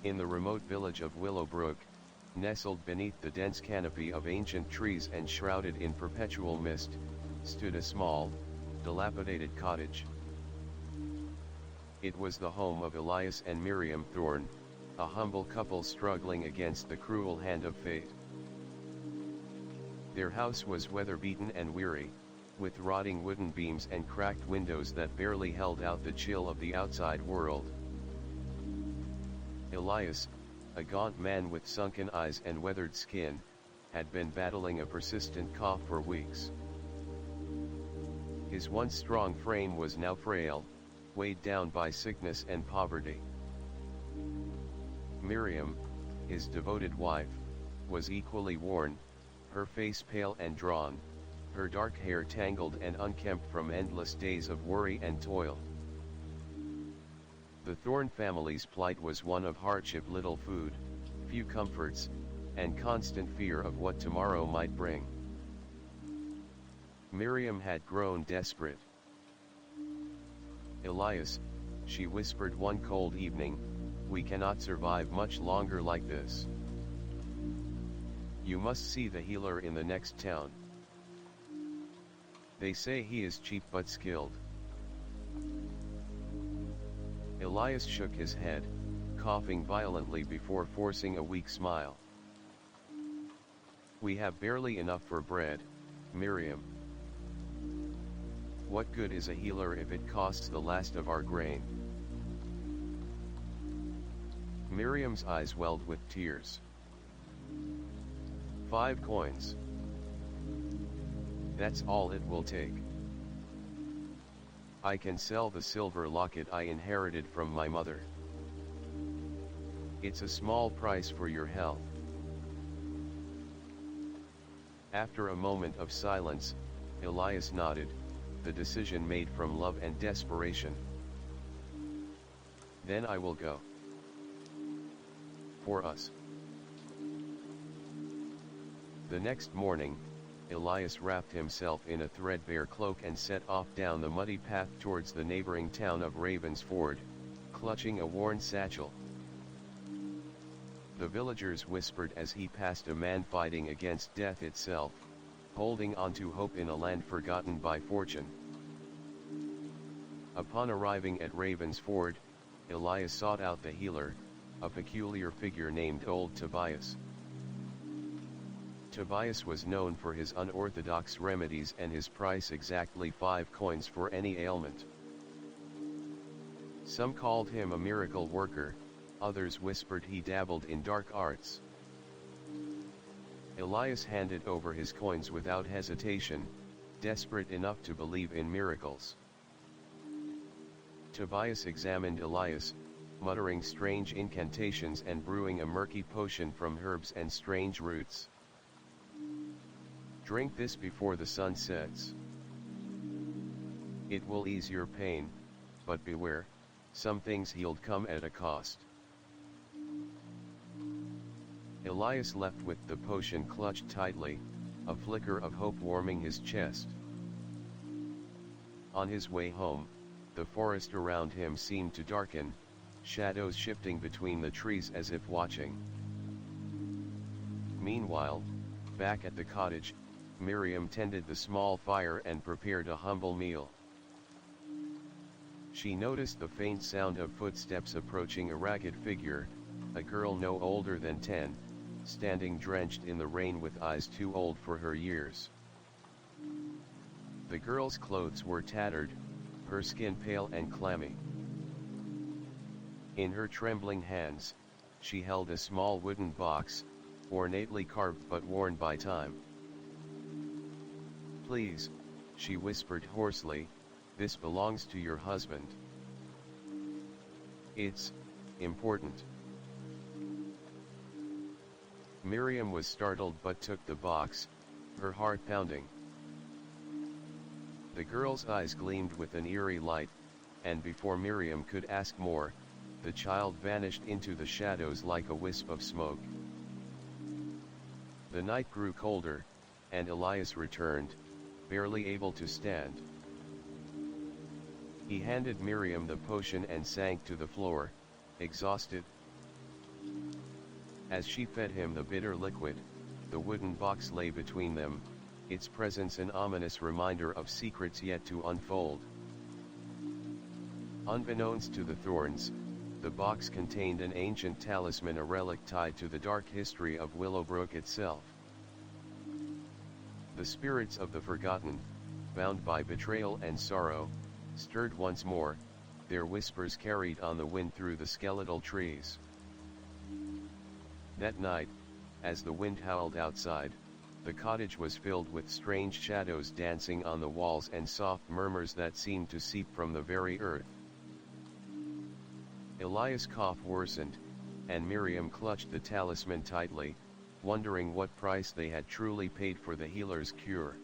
In the remote village of Willowbrook, nestled beneath the dense canopy of ancient trees and shrouded in perpetual mist, stood a small, dilapidated cottage. It was the home of Elias and Miriam Thorne, a humble couple struggling against the cruel hand of fate. Their house was weather-beaten and weary, with rotting wooden beams and cracked windows that barely held out the chill of the outside world. Elias, a gaunt man with sunken eyes and weathered skin, had been battling a persistent cough for weeks. His once strong frame was now frail, weighed down by sickness and poverty. Miriam, his devoted wife, was equally worn, her face pale and drawn, her dark hair tangled and unkempt from endless days of worry and toil. The Thorne family's plight was one of hardship, little food, few comforts, and constant fear of what tomorrow might bring. Miriam had grown desperate. "Elias," she whispered one cold evening, "we cannot survive much longer like this. You must see the healer in the next town. They say he is cheap but skilled." Elias shook his head, coughing violently before forcing a weak smile. "We have barely enough for bread, Miriam. What good is a healer if it costs the last of our grain?" Miriam's eyes welled with tears. 5 coins. That's all it will take. I can sell the silver locket I inherited from my mother. It's a small price for your health. After a moment of silence, Elias nodded, the decision made from love and desperation. "Then I will go. For us." The next morning, Elias wrapped himself in a threadbare cloak and set off down the muddy path towards the neighboring town of Ravensford, clutching a worn satchel. The villagers whispered as he passed a man fighting against death itself, holding on to hope in a land forgotten by fortune. Upon arriving at Ravensford, Elias sought out the healer, a peculiar figure named Old Tobias. Tobias was known for his unorthodox remedies and his price exactly 5 coins for any ailment. Some called him a miracle worker, others whispered he dabbled in dark arts. Elias handed over his coins without hesitation, desperate enough to believe in miracles. Tobias examined Elias, muttering strange incantations and brewing a murky potion from herbs and strange roots. "Drink this before the sun sets. It will ease your pain, but beware, some things healed come at a cost." Elias left with the potion clutched tightly, a flicker of hope warming his chest. On his way home, the forest around him seemed to darken, shadows shifting between the trees as if watching. Meanwhile, back at the cottage, Miriam tended the small fire and prepared a humble meal. She noticed the faint sound of footsteps approaching a ragged figure, a girl no older than 10, standing drenched in the rain with eyes too old for her years. The girl's clothes were tattered, her skin pale and clammy. In her trembling hands, she held a small wooden box, ornately carved but worn by time. "Please," she whispered hoarsely, "this belongs to your husband. It's important." Miriam was startled but took the box, her heart pounding. The girl's eyes gleamed with an eerie light, and before Miriam could ask more, the child vanished into the shadows like a wisp of smoke. The night grew colder, and Elias returned, barely able to stand. He handed Miriam the potion and sank to the floor, exhausted. As she fed him the bitter liquid, the wooden box lay between them, its presence an ominous reminder of secrets yet to unfold. Unbeknownst to the Thorns, the box contained an ancient talisman, a relic tied to the dark history of Willowbrook itself. The spirits of the forgotten, bound by betrayal and sorrow, stirred once more, their whispers carried on the wind through the skeletal trees. That night, as the wind howled outside, the cottage was filled with strange shadows dancing on the walls and soft murmurs that seemed to seep from the very earth. Elias' cough worsened, and Miriam clutched the talisman tightly, wondering what price they had truly paid for the healer's cure.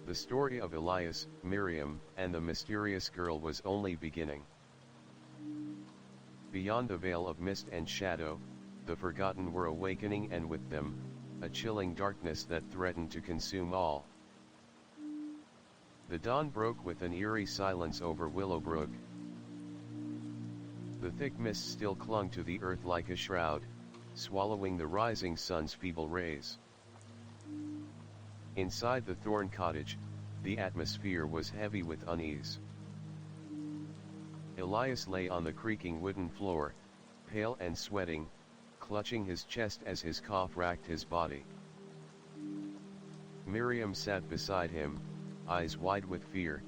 The story of Elias, Miriam, and the mysterious girl was only beginning. Beyond the veil of mist and shadow, the forgotten were awakening, and with them, a chilling darkness that threatened to consume all. The dawn broke with an eerie silence over Willowbrook. The thick mist still clung to the earth like a shroud, swallowing the rising sun's feeble rays. Inside the Thorn cottage, the atmosphere was heavy with unease. Elias lay on the creaking wooden floor, pale and sweating, clutching his chest as his cough racked his body. Miriam sat beside him, eyes wide with fear,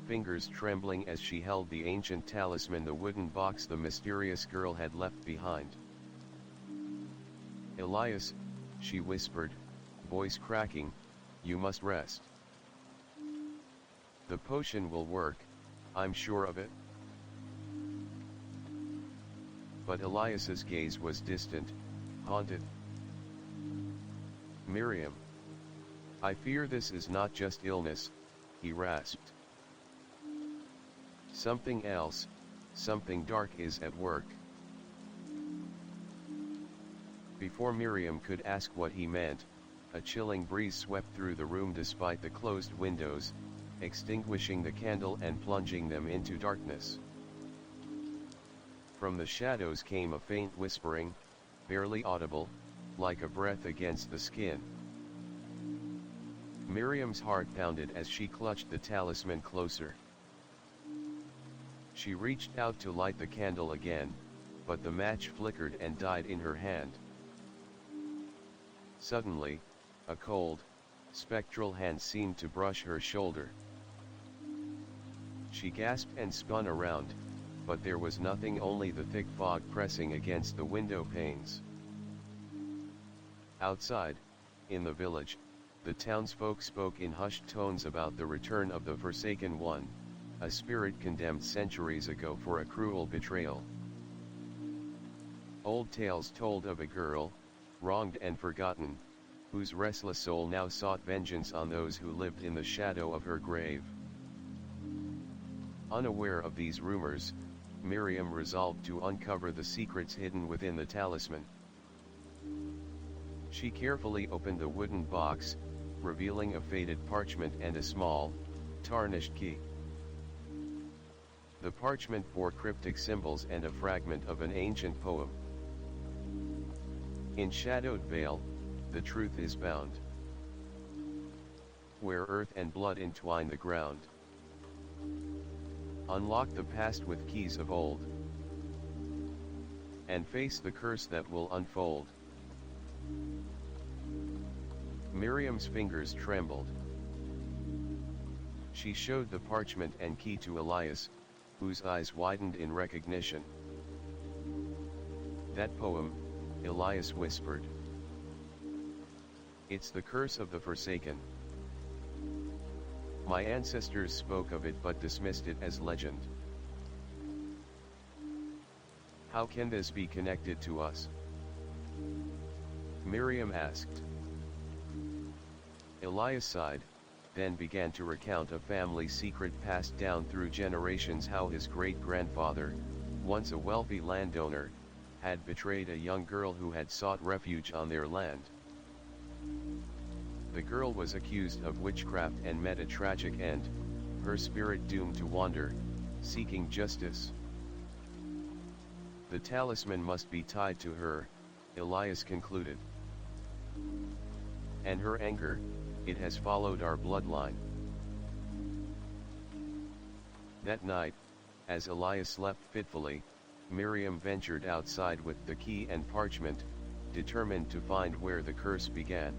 fingers trembling as she held the ancient talisman, the wooden box the mysterious girl had left behind. "Elias," she whispered, voice cracking, "you must rest. The potion will work, I'm sure of it." But Elias's gaze was distant, haunted. "Miriam, I fear this is not just illness," he rasped. "Something else, something dark is at work." Before Miriam could ask what he meant, a chilling breeze swept through the room despite the closed windows, extinguishing the candle and plunging them into darkness. From the shadows came a faint whispering, barely audible, like a breath against the skin. Miriam's heart pounded as she clutched the talisman closer. She reached out to light the candle again, but the match flickered and died in her hand. Suddenly, a cold, spectral hand seemed to brush her shoulder. She gasped and spun around, but there was nothing, only the thick fog pressing against the window panes. Outside, in the village, the townsfolk spoke in hushed tones about the return of the Forsaken One, a spirit condemned centuries ago for a cruel betrayal. Old tales told of a girl, wronged and forgotten, whose restless soul now sought vengeance on those who lived in the shadow of her grave. Unaware of these rumors, Miriam resolved to uncover the secrets hidden within the talisman. She carefully opened the wooden box, revealing a faded parchment and a small, tarnished key. The parchment bore cryptic symbols and a fragment of an ancient poem. "In shadowed veil, the truth is bound. Where earth and blood entwine the ground. Unlock the past with keys of old, and face the curse that will unfold." Miriam's fingers trembled. She showed the parchment and key to Elias, whose eyes widened in recognition. "That poem," Elias whispered. "It's the curse of the Forsaken. My ancestors spoke of it but dismissed it as legend. How can this be connected to us?" Miriam asked. Elias sighed, then began to recount a family secret passed down through generations, how his great-grandfather, once a wealthy landowner, had betrayed a young girl who had sought refuge on their land. The girl was accused of witchcraft and met a tragic end, her spirit doomed to wander, seeking justice. The talisman must be tied to her, Elias concluded. And her anger, it has followed our bloodline. That night, as Elias slept fitfully, Miriam ventured outside with the key and parchment, determined to find where the curse began.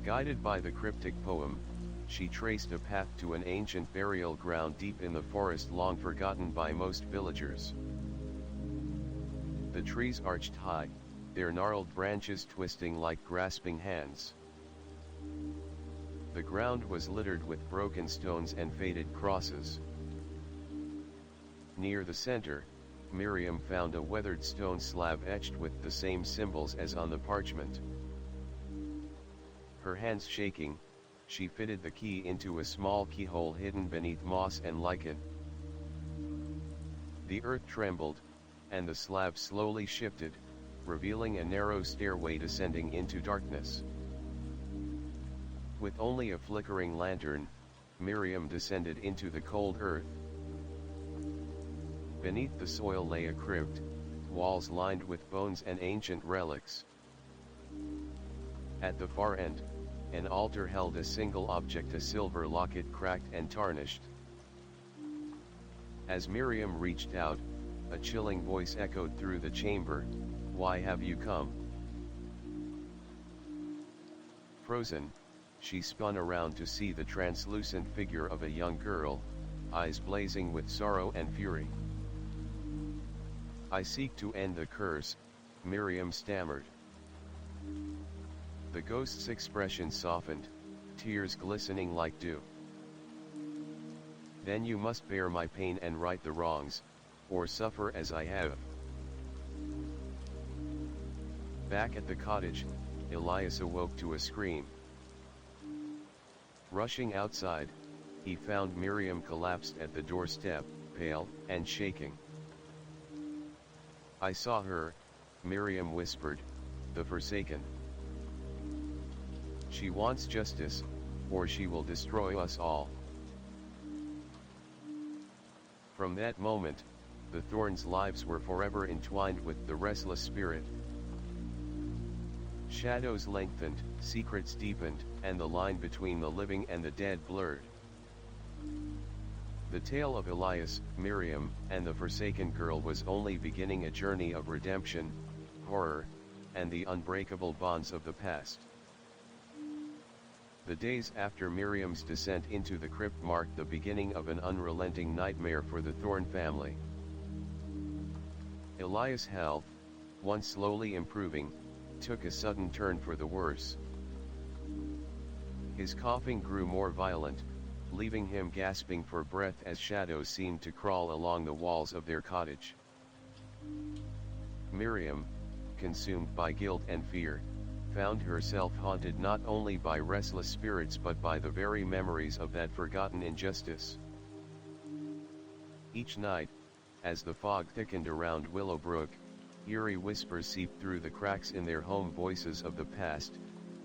Guided by the cryptic poem, she traced a path to an ancient burial ground deep in the forest long forgotten by most villagers. The trees arched high, their gnarled branches twisting like grasping hands. The ground was littered with broken stones and faded crosses. Near the center, Miriam found a weathered stone slab etched with the same symbols as on the parchment. Her hands shaking, she fitted the key into a small keyhole hidden beneath moss and lichen. The earth trembled, and the slab slowly shifted, revealing a narrow stairway descending into darkness. With only a flickering lantern, Miriam descended into the cold earth. Beneath the soil lay a crypt, walls lined with bones and ancient relics. At the far end, an altar held a single object, a silver locket cracked and tarnished. As Miriam reached out, a chilling voice echoed through the chamber, "Why have you come?" Frozen, she spun around to see the translucent figure of a young girl, eyes blazing with sorrow and fury. "I seek to end the curse," Miriam stammered. The ghost's expression softened, tears glistening like dew. "Then you must bear my pain and right the wrongs, or suffer as I have." Back at the cottage, Elias awoke to a scream. Rushing outside, he found Miriam collapsed at the doorstep, pale and shaking. "I saw her," Miriam whispered, "the Forsaken. She wants justice, or she will destroy us all." From that moment, the Thorns' lives were forever entwined with the restless spirit. Shadows lengthened, secrets deepened, and the line between the living and the dead blurred. The tale of Elias, Miriam, and the Forsaken Girl was only beginning a journey of redemption, horror, and the unbreakable bonds of the past. The days after Miriam's descent into the crypt marked the beginning of an unrelenting nightmare for the Thorn family. Elias' health, once slowly improving, took a sudden turn for the worse. His coughing grew more violent, leaving him gasping for breath as shadows seemed to crawl along the walls of their cottage. Miriam, consumed by guilt and fear, found herself haunted not only by restless spirits but by the very memories of that forgotten injustice. Each night, as the fog thickened around Willowbrook, eerie whispers seeped through the cracks in their home, voices of the past,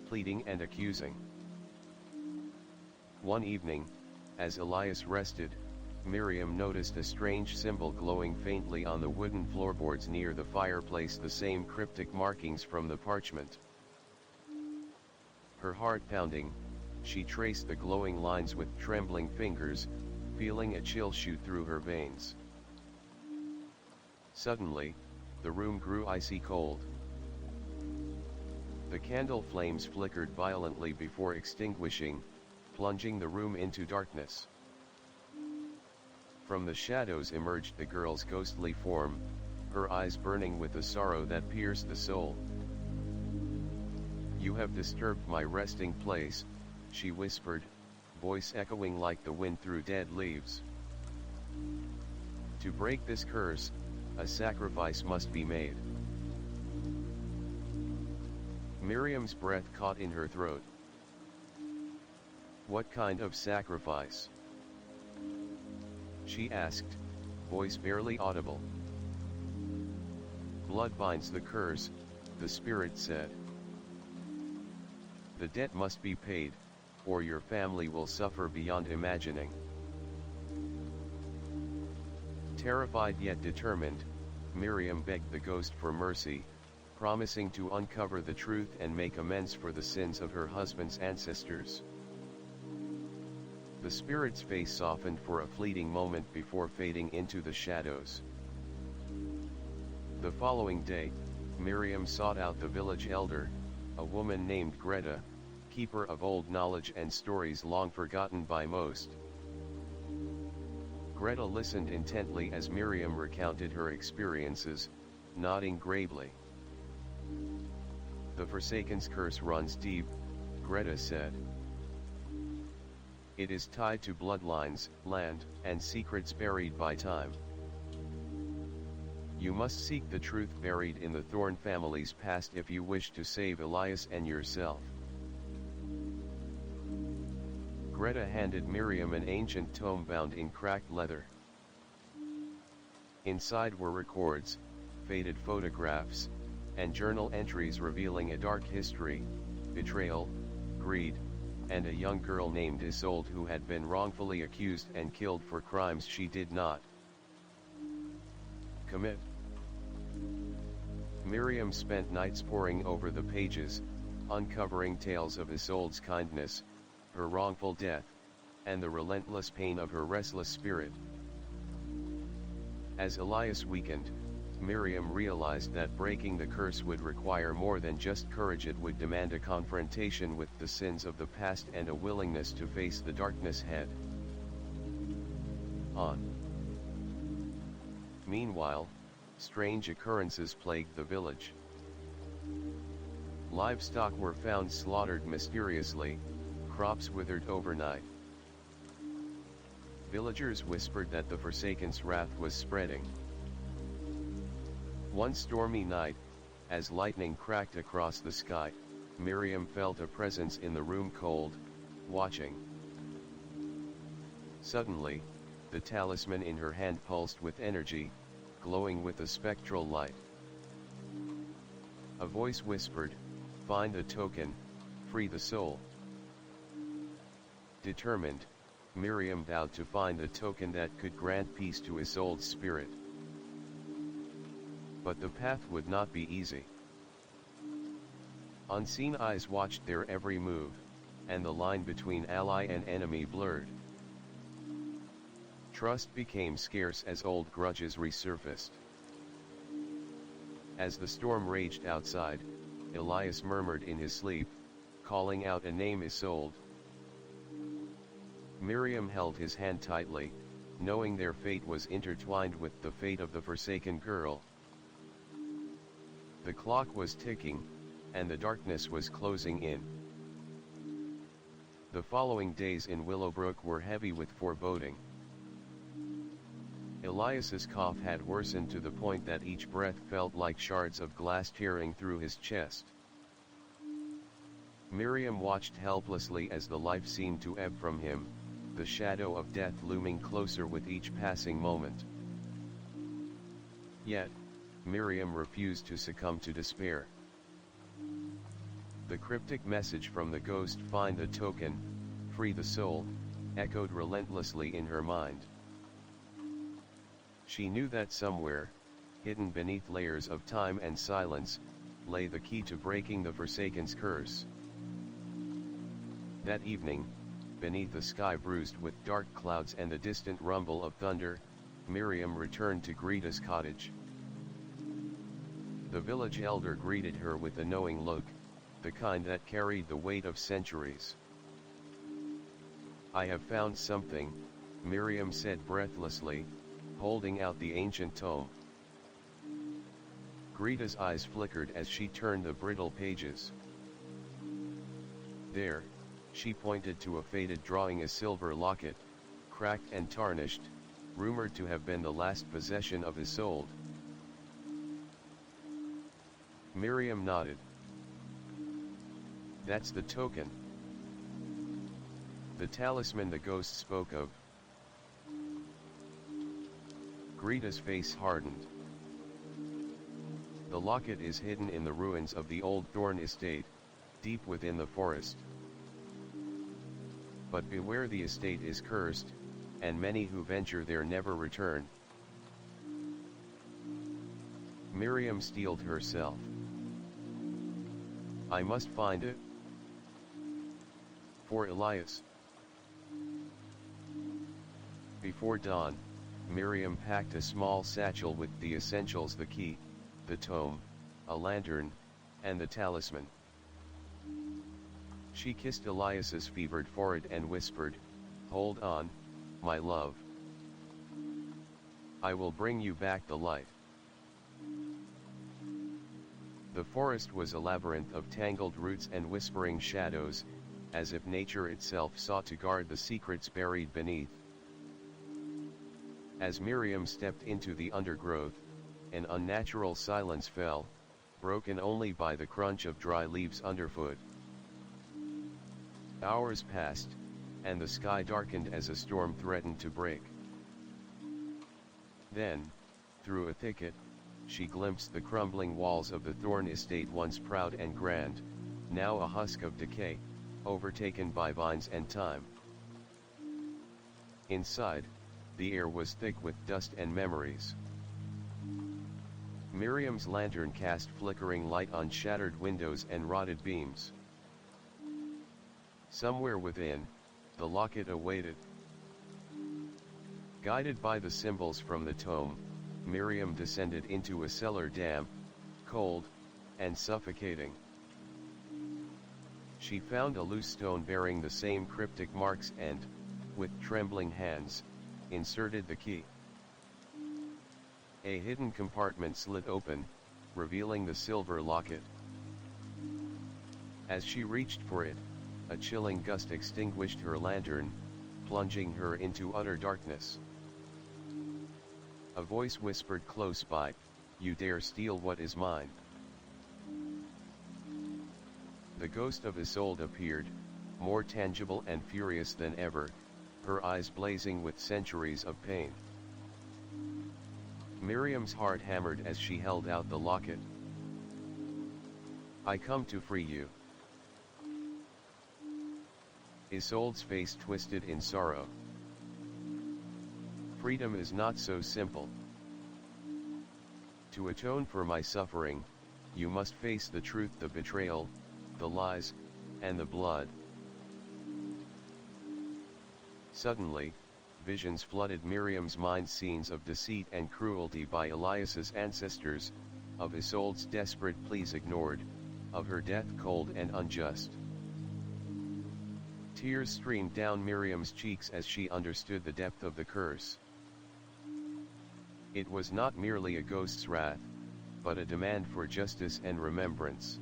pleading and accusing. One evening, as Elias rested, Miriam noticed a strange symbol glowing faintly on the wooden floorboards near the fireplace, the same cryptic markings from the parchment. Her heart pounding, she traced the glowing lines with trembling fingers, feeling a chill shoot through her veins. Suddenly, the room grew icy cold. The candle flames flickered violently before extinguishing, plunging the room into darkness. From the shadows emerged the girl's ghostly form, her eyes burning with a sorrow that pierced the soul. "You have disturbed my resting place," she whispered, voice echoing like the wind through dead leaves. "To break this curse, a sacrifice must be made." Miriam's breath caught in her throat. "What kind of sacrifice?" she asked, voice barely audible. "Blood binds the curse," the spirit said. "The debt must be paid, or your family will suffer beyond imagining." Terrified yet determined, Miriam begged the ghost for mercy, promising to uncover the truth and make amends for the sins of her husband's ancestors. The spirit's face softened for a fleeting moment before fading into the shadows. The following day, Miriam sought out the village elder, a woman named Greta, keeper of old knowledge and stories long forgotten by most. Greta listened intently as Miriam recounted her experiences, nodding gravely. "The Forsaken's curse runs deep," Greta said. "It is tied to bloodlines, land, and secrets buried by time. You must seek the truth buried in the Thorn family's past if you wish to save Elias and yourself." Greta handed Miriam an ancient tome bound in cracked leather. Inside were records, faded photographs, and journal entries revealing a dark history, betrayal, greed, and a young girl named Isolde who had been wrongfully accused and killed for crimes she did not commit. Miriam spent nights poring over the pages, uncovering tales of Isolde's kindness, her wrongful death, and the relentless pain of her restless spirit. As Elias weakened, Miriam realized that breaking the curse would require more than just courage. It would demand a confrontation with the sins of the past and a willingness to face the darkness head on. Meanwhile, strange occurrences plagued the village. Livestock were found slaughtered mysteriously, crops withered overnight. Villagers whispered that the Forsaken's wrath was spreading. One stormy night, as lightning cracked across the sky, Miriam felt a presence in the room, cold, watching. Suddenly, the talisman in her hand pulsed with energy, glowing with a spectral light. A voice whispered, "Find the token, free the soul." Determined, Miriam vowed to find a token that could grant peace to Isolde's spirit. But the path would not be easy. Unseen eyes watched their every move, and the line between ally and enemy blurred. Trust became scarce as old grudges resurfaced. As the storm raged outside, Elias murmured in his sleep, calling out a name, Isolde. Miriam held his hand tightly, knowing their fate was intertwined with the fate of the Forsaken girl. The clock was ticking, and the darkness was closing in. The following days in Willowbrook were heavy with foreboding. Elias's cough had worsened to the point that each breath felt like shards of glass tearing through his chest. Miriam watched helplessly as the life seemed to ebb from him, the shadow of death looming closer with each passing moment. Yet, Miriam refused to succumb to despair. The cryptic message from the ghost, "Find the token, free the soul," echoed relentlessly in her mind. She knew that somewhere, hidden beneath layers of time and silence, lay the key to breaking the Forsaken's curse. That evening, beneath a sky bruised with dark clouds and the distant rumble of thunder, Miriam returned to Greta's cottage. The village elder greeted her with a knowing look, the kind that carried the weight of centuries. "I have found something," Miriam said breathlessly, holding out the ancient tome. Greta's eyes flickered as she turned the brittle pages. There, she pointed to a faded drawing, a silver locket, cracked and tarnished, rumored to have been the last possession of Isolde. Miriam nodded. "That's the token. The talisman the ghost spoke of." Greta's face hardened. "The locket is hidden in the ruins of the old Thorn estate, deep within the forest. But beware, the estate is cursed, and many who venture there never return." Miriam steeled herself. I must find it. For Elias. Before dawn, Miriam packed a small satchel with the essentials: the key, the tome, a lantern, and the talisman. She kissed Elias's fevered forehead and whispered, "Hold on, my love. I will bring you back the light." The forest was a labyrinth of tangled roots and whispering shadows, as if nature itself sought to guard the secrets buried beneath. As Miriam stepped into the undergrowth, an unnatural silence fell, broken only by the crunch of dry leaves underfoot. Hours passed, and the sky darkened as a storm threatened to break. Then, through a thicket, she glimpsed the crumbling walls of the Thorn estate, once proud and grand, now a husk of decay, overtaken by vines and time. Inside, the air was thick with dust and memories. Miriam's lantern cast flickering light on shattered windows and rotted beams. Somewhere within, the locket awaited. Guided by the symbols from the tome, Miriam descended into a cellar damp, cold, and suffocating. She found a loose stone bearing the same cryptic marks and, with trembling hands, inserted the key. A hidden compartment slid open, revealing the silver locket. As she reached for it, a chilling gust extinguished her lantern, plunging her into utter darkness. A voice whispered close by, "You dare steal what is mine." The ghost of Isolde appeared, more tangible and furious than ever, her eyes blazing with centuries of pain. Miriam's heart hammered as she held out the locket. "I come to free you." Isolde's face twisted in sorrow. "Freedom is not so simple. To atone for my suffering, you must face the truth, the betrayal, the lies, and the blood." Suddenly, visions flooded Miriam's mind, scenes of deceit and cruelty by Elias's ancestors, of Isolde's desperate pleas ignored, of her death cold and unjust. Tears streamed down Miriam's cheeks as she understood the depth of the curse. It was not merely a ghost's wrath, but a demand for justice and remembrance.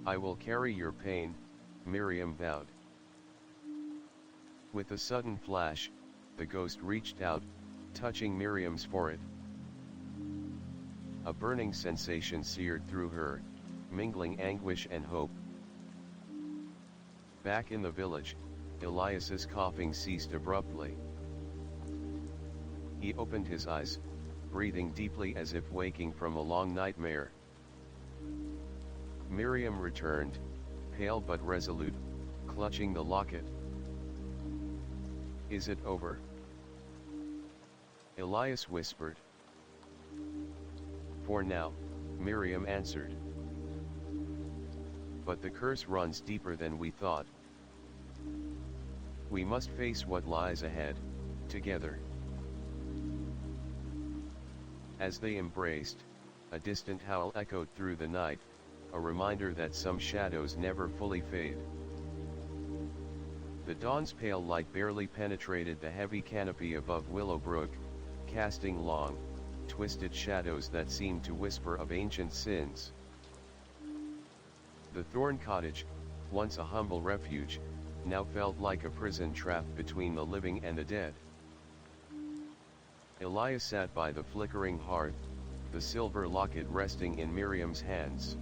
"I will carry your pain," Miriam vowed. With a sudden flash, the ghost reached out, touching Miriam's forehead. A burning sensation seared through her, mingling anguish and hope. Back in the village, Elias's coughing ceased abruptly. He opened his eyes, breathing deeply as if waking from a long nightmare. Miriam returned, pale but resolute, clutching the locket. "Is it over?" Elias whispered. "For now," Miriam answered. "But the curse runs deeper than we thought. We must face what lies ahead, together." As they embraced, a distant howl echoed through the night, a reminder that some shadows never fully fade. The dawn's pale light barely penetrated the heavy canopy above Willowbrook, casting long, twisted shadows that seemed to whisper of ancient sins. The Thorn cottage, once a humble refuge, now felt like a prison trapped between the living and the dead. Elias sat by the flickering hearth, the silver locket resting in Miriam's hands.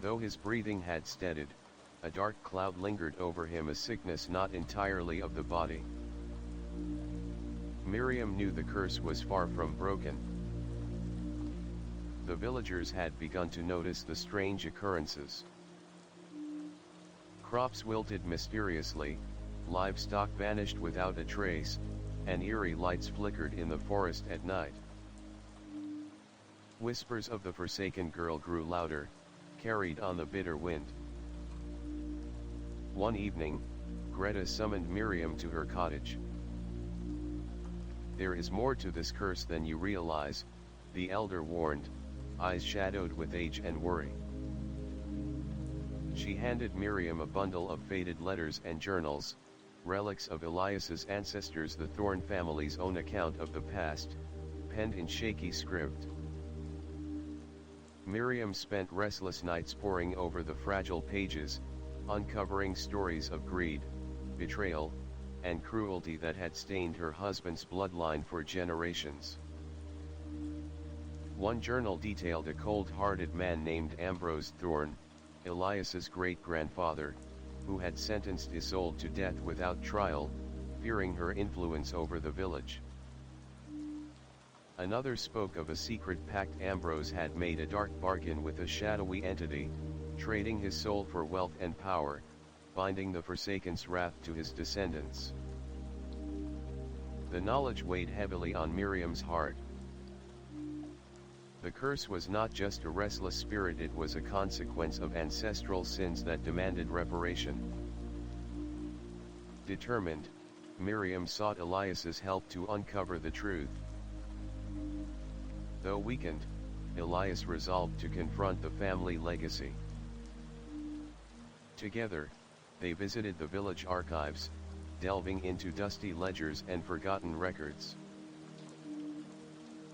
Though his breathing had steadied, a dark cloud lingered over him, a sickness not entirely of the body. Miriam knew the curse was far from broken. The villagers had begun to notice the strange occurrences. Crops wilted mysteriously, livestock vanished without a trace, and eerie lights flickered in the forest at night. Whispers of the forsaken girl grew louder, carried on the bitter wind. One evening, Greta summoned Miriam to her cottage. "There is more to this curse than you realize," the elder warned, eyes shadowed with age and worry. She handed Miriam a bundle of faded letters and journals, relics of Elias's ancestors, the Thorn family's own account of the past, penned in shaky script. Miriam spent restless nights poring over the fragile pages, uncovering stories of greed, betrayal, and cruelty that had stained her husband's bloodline for generations. One journal detailed a cold-hearted man named Ambrose Thorn, Elias's great-grandfather, who had sentenced Isolde to death without trial, fearing her influence over the village. Another spoke of a secret pact Ambrose had made a dark bargain with a shadowy entity, trading his soul for wealth and power, binding the Forsaken's wrath to his descendants. The knowledge weighed heavily on Miriam's heart. The curse was not just a restless spirit, it was a consequence of ancestral sins that demanded reparation. Determined, Miriam sought Elias's help to uncover the truth. Though weakened, Elias resolved to confront the family legacy. Together, they visited the village archives, delving into dusty ledgers and forgotten records.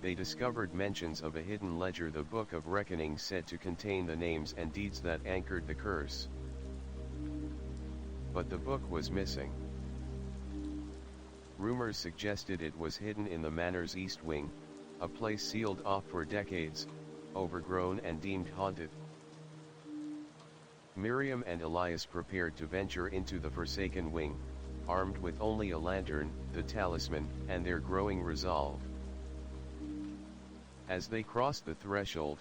They discovered mentions of a hidden ledger, the Book of Reckoning, said to contain the names and deeds that anchored the curse. But the book was missing. Rumors suggested it was hidden in the manor's east wing, a place sealed off for decades, overgrown and deemed haunted. Miriam and Elias prepared to venture into the Forsaken wing, armed with only a lantern, the talisman, and their growing resolve. As they crossed the threshold,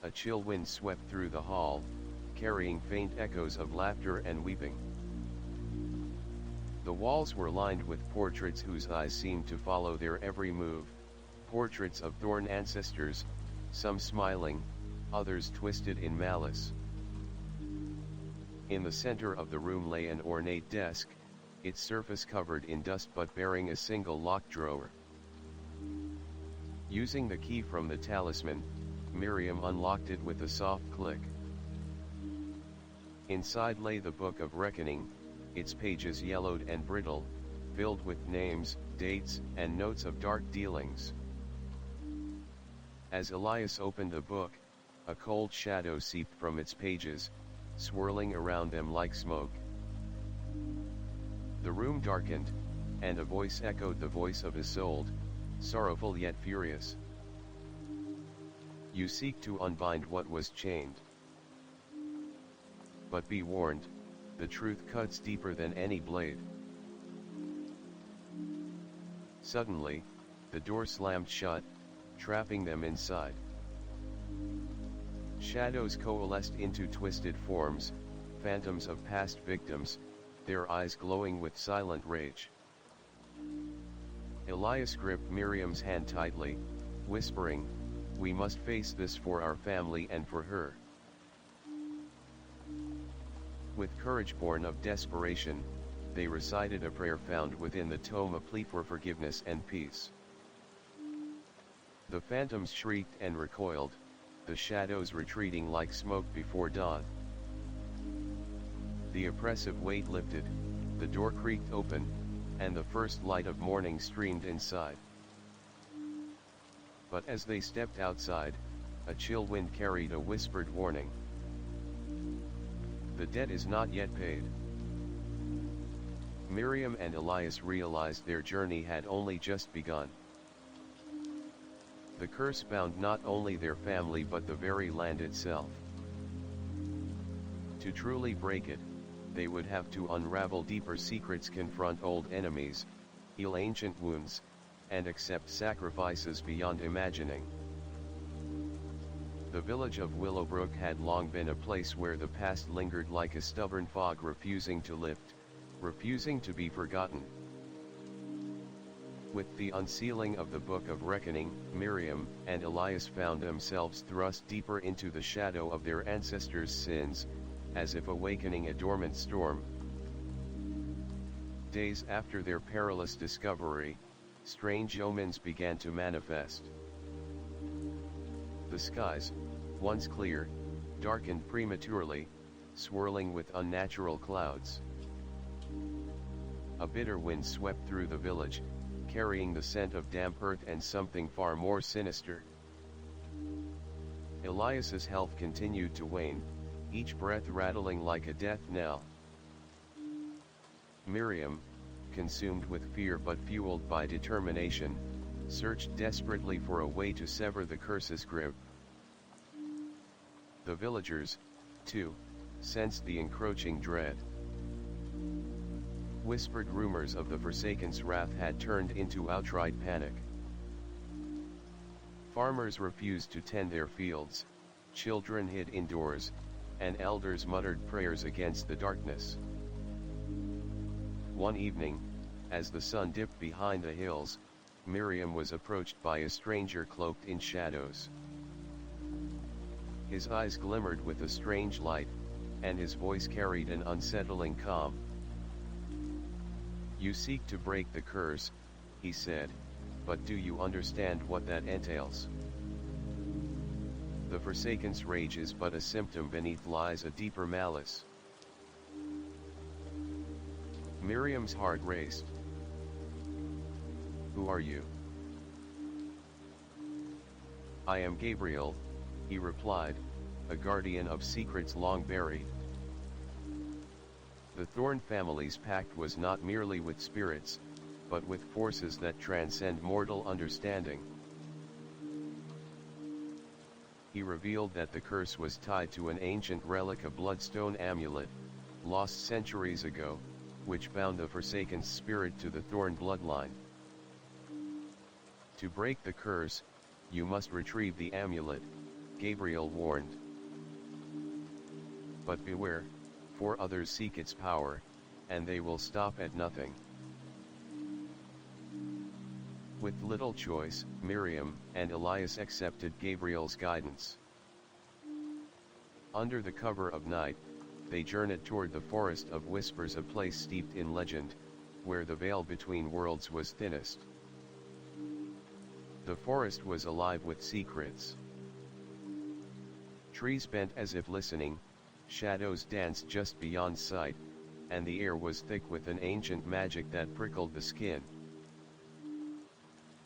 a chill wind swept through the hall, carrying faint echoes of laughter and weeping. The walls were lined with portraits whose eyes seemed to follow their every move, portraits of Thorn ancestors, some smiling, others twisted in malice. In the center of the room lay an ornate desk, its surface covered in dust but bearing a single locked drawer. Using the key from the talisman, Miriam unlocked it with a soft click. Inside lay the Book of Reckoning, its pages yellowed and brittle, filled with names, dates, and notes of dark dealings. As Elias opened the book, a cold shadow seeped from its pages, swirling around them like smoke. The room darkened, and a voice echoed the voice of Isolde, sorrowful yet furious. "You seek to unbind what was chained. But be warned, the truth cuts deeper than any blade." Suddenly, the door slammed shut, trapping them inside. Shadows coalesced into twisted forms, phantoms of past victims, their eyes glowing with silent rage. Elias gripped Miriam's hand tightly, whispering, "We must face this for our family and for her." With courage born of desperation, they recited a prayer found within the tome, a plea for forgiveness and peace. The phantoms shrieked and recoiled, the shadows retreating like smoke before dawn. The oppressive weight lifted, the door creaked open, and the first light of morning streamed inside. But as they stepped outside, a chill wind carried a whispered warning. "The debt is not yet paid." Miriam and Elias realized their journey had only just begun. The curse bound not only their family but the very land itself. To truly break it, they would have to unravel deeper secrets, confront old enemies, heal ancient wounds, and accept sacrifices beyond imagining. The village of Willowbrook had long been a place where the past lingered like a stubborn fog, refusing to lift, refusing to be forgotten. With the unsealing of the Book of Reckoning, Miriam and Elias found themselves thrust deeper into the shadow of their ancestors' sins, as if awakening a dormant storm. Days after their perilous discovery, strange omens began to manifest. The skies, once clear, darkened prematurely, swirling with unnatural clouds. A bitter wind swept through the village, carrying the scent of damp earth and something far more sinister. Elias's health continued to wane, each breath rattling like a death knell. Miriam, consumed with fear but fueled by determination, searched desperately for a way to sever the curse's grip. The villagers, too, sensed the encroaching dread. Whispered rumors of the Forsaken's wrath had turned into outright panic. Farmers refused to tend their fields, children hid indoors, and elders muttered prayers against the darkness. One evening, as the sun dipped behind the hills, Miriam was approached by a stranger cloaked in shadows. His eyes glimmered with a strange light, and his voice carried an unsettling calm. "You seek to break the curse," he said, "but do you understand what that entails? The Forsaken's rage is but a symptom, beneath lies a deeper malice." Miriam's heart raced. "Who are you?" "I am Gabriel," he replied, "a guardian of secrets long buried." The Thorn family's pact was not merely with spirits, but with forces that transcend mortal understanding. He revealed that the curse was tied to an ancient relic, a bloodstone amulet, lost centuries ago, which bound the Forsaken's spirit to the Thorn bloodline. "To break the curse, you must retrieve the amulet," Gabriel warned. "But beware, for others seek its power, and they will stop at nothing." With little choice, Miriam and Elias accepted Gabriel's guidance. Under the cover of night, they journeyed toward the Forest of Whispers, a place steeped in legend, where the veil between worlds was thinnest. The forest was alive with secrets. Trees bent as if listening, shadows danced just beyond sight, and the air was thick with an ancient magic that prickled the skin.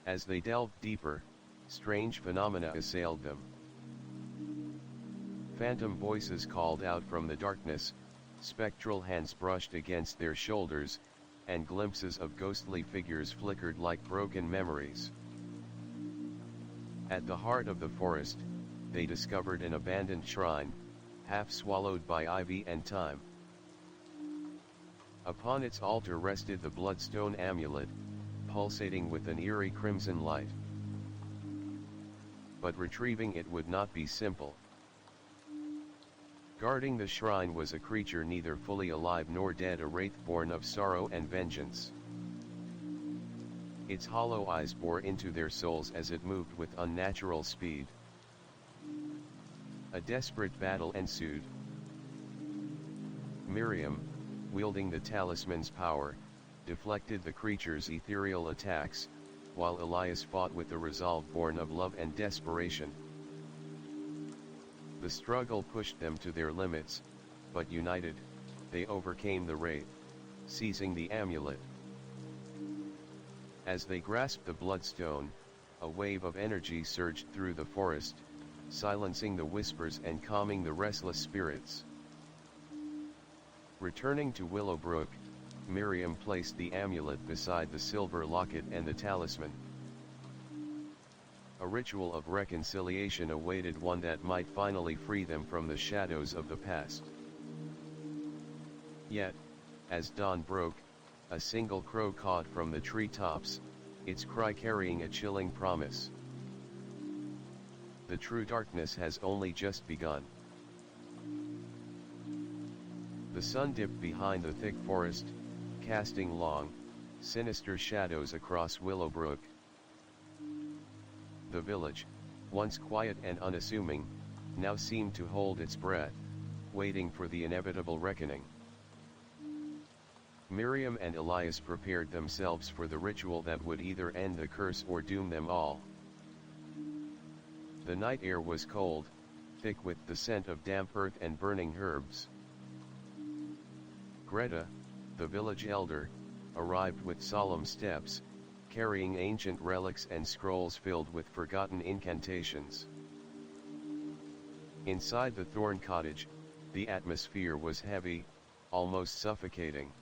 As they delved deeper, strange phenomena assailed them. Phantom voices called out from the darkness, spectral hands brushed against their shoulders, and glimpses of ghostly figures flickered like broken memories. At the heart of the forest, they discovered an abandoned shrine, half swallowed by ivy and thyme. Upon its altar rested the bloodstone amulet, pulsating with an eerie crimson light. But retrieving it would not be simple. Guarding the shrine was a creature neither fully alive nor dead, a wraith born of sorrow and vengeance. Its hollow eyes bore into their souls as it moved with unnatural speed. A desperate battle ensued. Miriam, wielding the talisman's power, deflected the creature's ethereal attacks, while Elias fought with a resolve born of love and desperation. The struggle pushed them to their limits, but united, they overcame the wraith, seizing the amulet. As they grasped the bloodstone, a wave of energy surged through the forest, silencing the whispers and calming the restless spirits. Returning to Willowbrook, Miriam placed the amulet beside the silver locket and the talisman. A ritual of reconciliation awaited, one that might finally free them from the shadows of the past. Yet, as dawn broke, a single crow cawed from the treetops, its cry carrying a chilling promise. The true darkness has only just begun. The sun dipped behind the thick forest, casting long, sinister shadows across Willowbrook. The village, once quiet and unassuming, now seemed to hold its breath, waiting for the inevitable reckoning. Miriam and Elias prepared themselves for the ritual that would either end the curse or doom them all. The night air was cold, thick with the scent of damp earth and burning herbs. Greta, the village elder, arrived with solemn steps, carrying ancient relics and scrolls filled with forgotten incantations. Inside the Thorn cottage, the atmosphere was heavy, almost suffocating.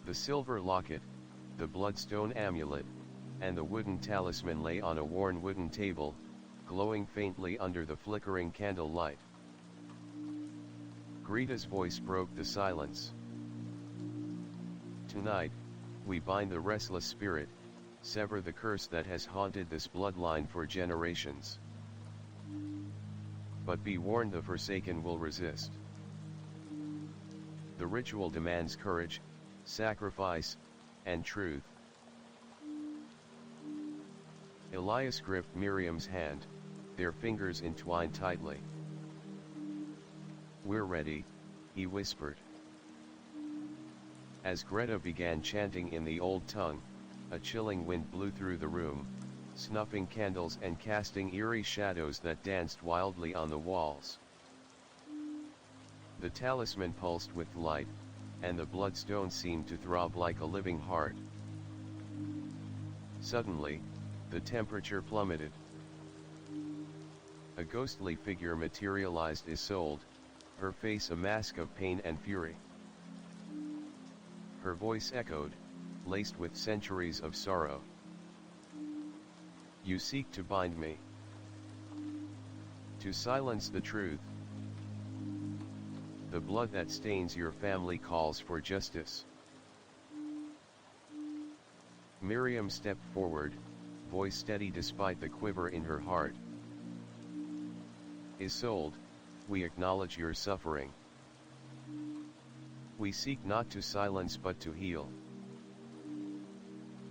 The silver locket, the bloodstone amulet, and the wooden talisman lay on a worn wooden table, glowing faintly under the flickering candle light. Greta's voice broke the silence. Tonight, we bind the restless spirit, sever the curse that has haunted this bloodline for generations. But be warned, the Forsaken will resist. The ritual demands courage, sacrifice, and truth. Elias gripped Miriam's hand, their fingers entwined tightly. "We're ready," he whispered. As Greta began chanting in the old tongue, a chilling wind blew through the room, snuffing candles and casting eerie shadows that danced wildly on the walls. The talisman pulsed with light, and the bloodstone seemed to throb like a living heart. Suddenly, the temperature plummeted. A ghostly figure materialized Isolde, her face a mask of pain and fury. Her voice echoed, laced with centuries of sorrow. "You seek to bind me, to silence the truth. The blood that stains your family calls for justice." Miriam stepped forward, voice steady despite the quiver in her heart. "Isolde, we acknowledge your suffering. We seek not to silence but to heal.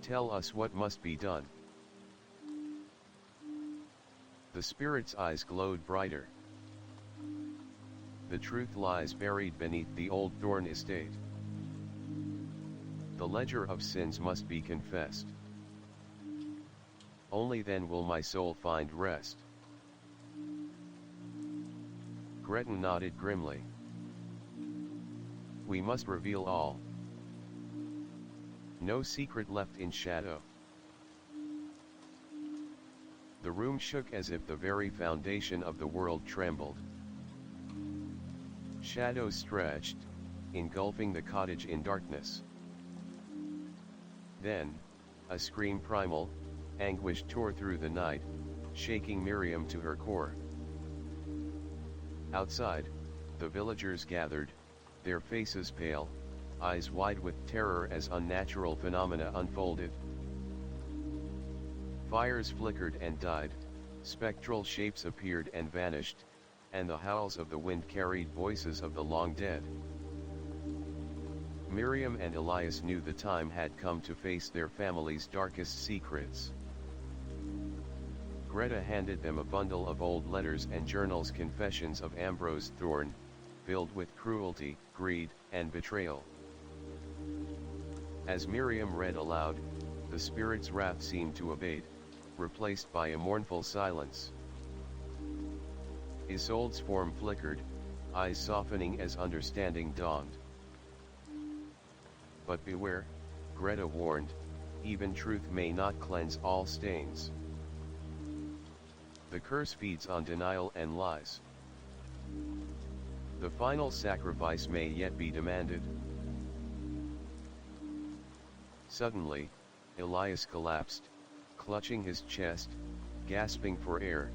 Tell us what must be done." The spirit's eyes glowed brighter. "The truth lies buried beneath the old Thorn estate. The ledger of sins must be confessed. Only then will my soul find rest." Greta nodded grimly. "We must reveal all. No secret left in shadow." The room shook as if the very foundation of the world trembled. Shadows stretched, engulfing the cottage in darkness. Then, a scream primal, anguish tore through the night, shaking Miriam to her core. Outside, the villagers gathered, their faces pale, eyes wide with terror as unnatural phenomena unfolded. Fires flickered and died, spectral shapes appeared and vanished, and the howls of the wind carried voices of the long dead. Miriam and Elias knew the time had come to face their family's darkest secrets. Greta handed them a bundle of old letters and journals, confessions of Ambrose Thorn, filled with cruelty, greed, and betrayal. As Miriam read aloud, the spirit's wrath seemed to abate, replaced by a mournful silence. Isolde's form flickered, eyes softening as understanding dawned. "But beware," Greta warned, "even truth may not cleanse all stains. The curse feeds on denial and lies. The final sacrifice may yet be demanded." Suddenly, Elias collapsed, clutching his chest, gasping for air.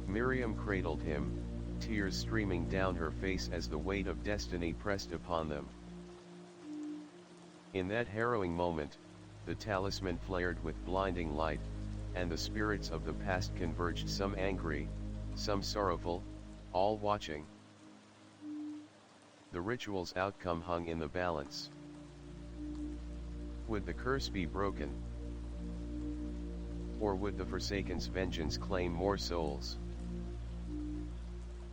Miriam cradled him, tears streaming down her face as the weight of destiny pressed upon them. In that harrowing moment, the talisman flared with blinding light, and the spirits of the past converged, some angry, some sorrowful, all watching. The ritual's outcome hung in the balance. Would the curse be broken? Or would the Forsaken's vengeance claim more souls?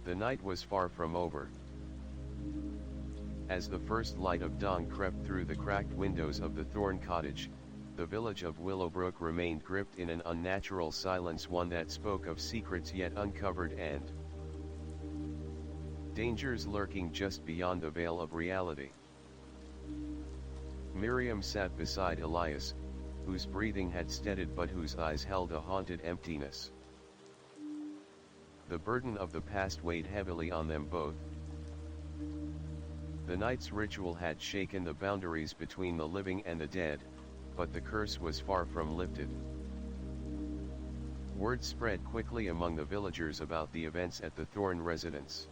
The night was far from over. As the first light of dawn crept through the cracked windows of the Thorn Cottage, the village of Willowbrook remained gripped in an unnatural silence, one that spoke of secrets yet uncovered and dangers lurking just beyond the veil of reality. Miriam sat beside Elias, whose breathing had steadied but whose eyes held a haunted emptiness. The burden of the past weighed heavily on them both. The night's ritual had shaken the boundaries between the living and the dead, but the curse was far from lifted. Word spread quickly among the villagers about the events at the Thorn residence.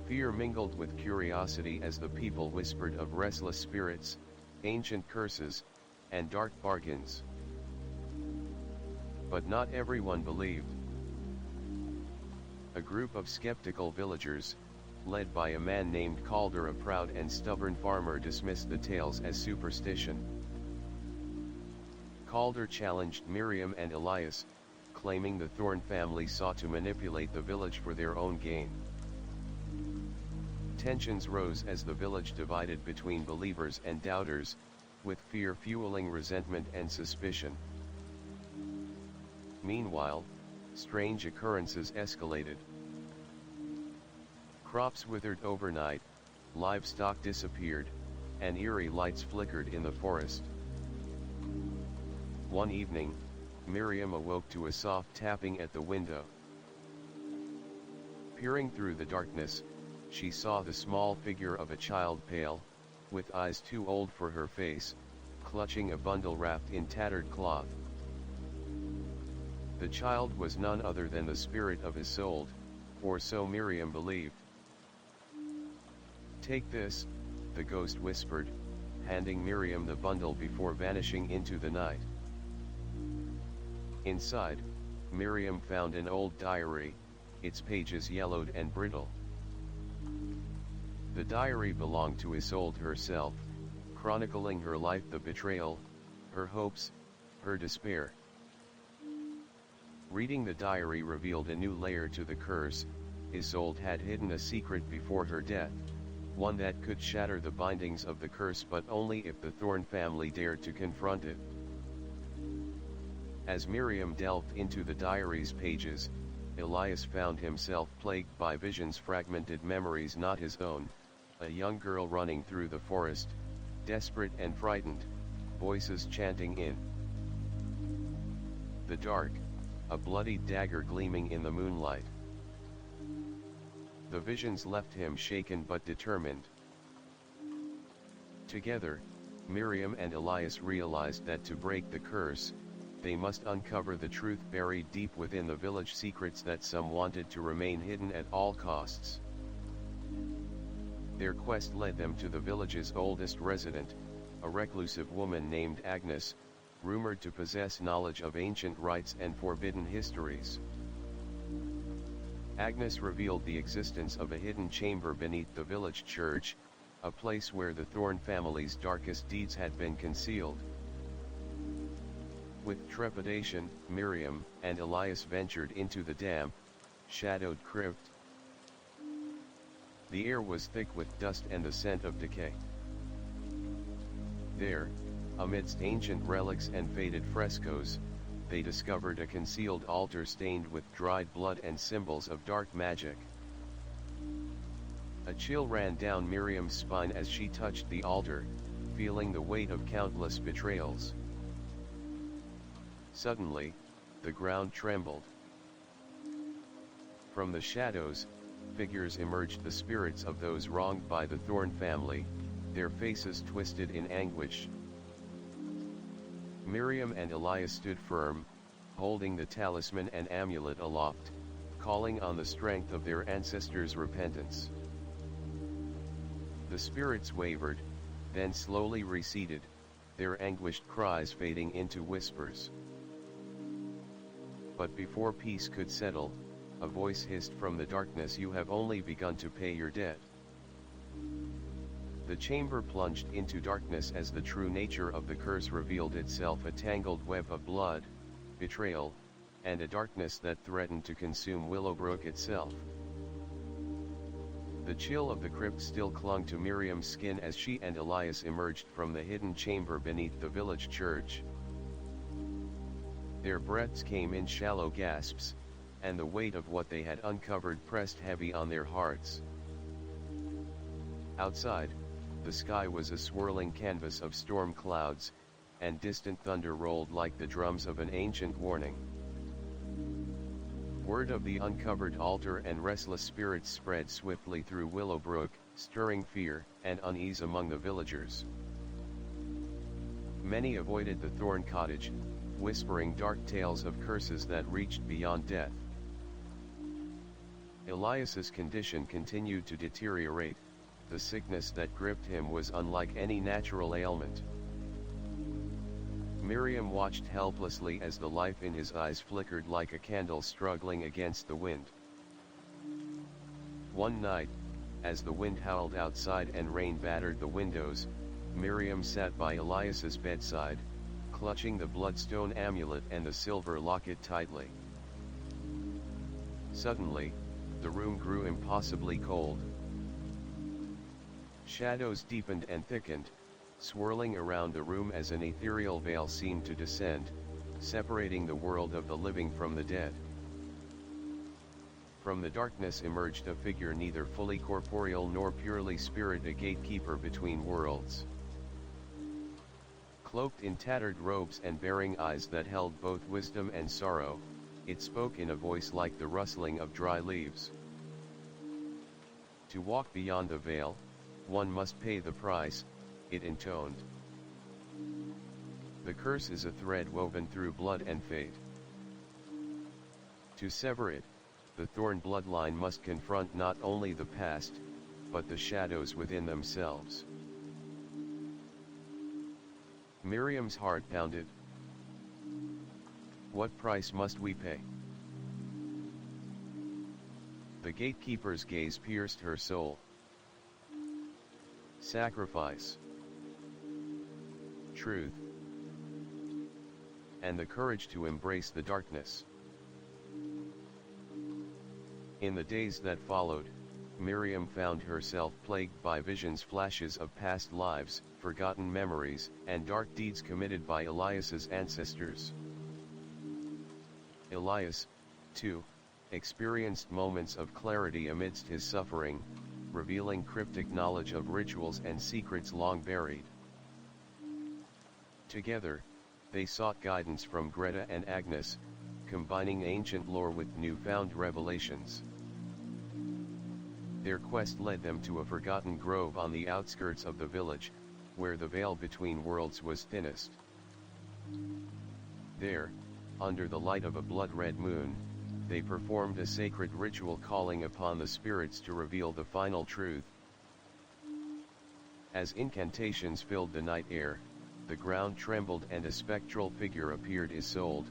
Fear mingled with curiosity as the people whispered of restless spirits, ancient curses, and dark bargains. But not everyone believed. A group of skeptical villagers, led by a man named Calder, a proud and stubborn farmer, dismissed the tales as superstition. Calder challenged Miriam and Elias, claiming the Thorn family sought to manipulate the village for their own gain. Tensions rose as the village divided between believers and doubters, with fear fueling resentment and suspicion. Meanwhile, strange occurrences escalated. Crops withered overnight, livestock disappeared, and eerie lights flickered in the forest. One evening, Miriam awoke to a soft tapping at the window. Peering through the darkness, she saw the small figure of a child, pale, with eyes too old for her face, clutching a bundle wrapped in tattered cloth. The child was none other than the spirit of Isolde, or so Miriam believed. "Take this," the ghost whispered, handing Miriam the bundle before vanishing into the night. Inside, Miriam found an old diary, its pages yellowed and brittle. The diary belonged to Isolde herself, chronicling her life, the betrayal, her hopes, her despair. Reading the diary revealed a new layer to the curse. Isolde had hidden a secret before her death, one that could shatter the bindings of the curse, but only if the Thorn family dared to confront it. As Miriam delved into the diary's pages, Elias found himself plagued by visions, fragmented memories not his own, a young girl running through the forest, desperate and frightened, voices chanting in the dark, a bloody dagger gleaming in the moonlight. The visions left him shaken but determined. Together, Miriam and Elias realized that to break the curse, they must uncover the truth buried deep within the village, secrets that some wanted to remain hidden at all costs. Their quest led them to the village's oldest resident, a reclusive woman named Agnes, rumored to possess knowledge of ancient rites and forbidden histories. Agnes revealed the existence of a hidden chamber beneath the village church, a place where the Thorn family's darkest deeds had been concealed. With trepidation, Miriam and Elias ventured into the damp, shadowed crypt. The air was thick with dust and the scent of decay. There, amidst ancient relics and faded frescoes, they discovered a concealed altar stained with dried blood and symbols of dark magic. A chill ran down Miriam's spine as she touched the altar, feeling the weight of countless betrayals. Suddenly, the ground trembled. From the shadows, figures emerged, the spirits of those wronged by the Thorn family, their faces twisted in anguish. Miriam and Elias stood firm, holding the talisman and amulet aloft, calling on the strength of their ancestors' repentance. The spirits wavered, then slowly receded, their anguished cries fading into whispers. But before peace could settle, a voice hissed from the darkness, "You have only begun to pay your debt." The chamber plunged into darkness as the true nature of the curse revealed itself, a tangled web of blood, betrayal, and a darkness that threatened to consume Willowbrook itself. The chill of the crypt still clung to Miriam's skin as she and Elias emerged from the hidden chamber beneath the village church. Their breaths came in shallow gasps, and the weight of what they had uncovered pressed heavy on their hearts. Outside, the sky was a swirling canvas of storm clouds, and distant thunder rolled like the drums of an ancient warning. Word of the uncovered altar and restless spirits spread swiftly through Willowbrook, stirring fear and unease among the villagers. Many avoided the Thorn Cottage, whispering dark tales of curses that reached beyond death. Elias's condition continued to deteriorate. The sickness that gripped him was unlike any natural ailment. Miriam watched helplessly as the life in his eyes flickered like a candle struggling against the wind. One night, as the wind howled outside and rain battered the windows, Miriam sat by Elias's bedside, clutching the bloodstone amulet and the silver locket tightly. Suddenly, the room grew impossibly cold. Shadows deepened and thickened, swirling around the room as an ethereal veil seemed to descend, separating the world of the living from the dead. From the darkness emerged a figure neither fully corporeal nor purely spirit, a gatekeeper between worlds. Cloaked in tattered robes and bearing eyes that held both wisdom and sorrow, it spoke in a voice like the rustling of dry leaves. To walk beyond the veil, one must pay the price, it intoned. The curse is a thread woven through blood and fate. To sever it, the Thorn bloodline must confront not only the past, but the shadows within themselves. Miriam's heart pounded. What price must we pay? The gatekeeper's gaze pierced her soul. Sacrifice, truth, and the courage to embrace the darkness. In the days that followed, Miriam found herself plagued by visions, flashes of past lives, forgotten memories, and dark deeds committed by Elias's ancestors. Elias, too, experienced moments of clarity amidst his suffering, revealing cryptic knowledge of rituals and secrets long buried. Together, they sought guidance from Greta and Agnes, combining ancient lore with newfound revelations. Their quest led them to a forgotten grove on the outskirts of the village, where the veil between worlds was thinnest. There, under the light of a blood-red moon, they performed a sacred ritual calling upon the spirits to reveal the final truth. As incantations filled the night air, the ground trembled and a spectral figure appeared, Isolde,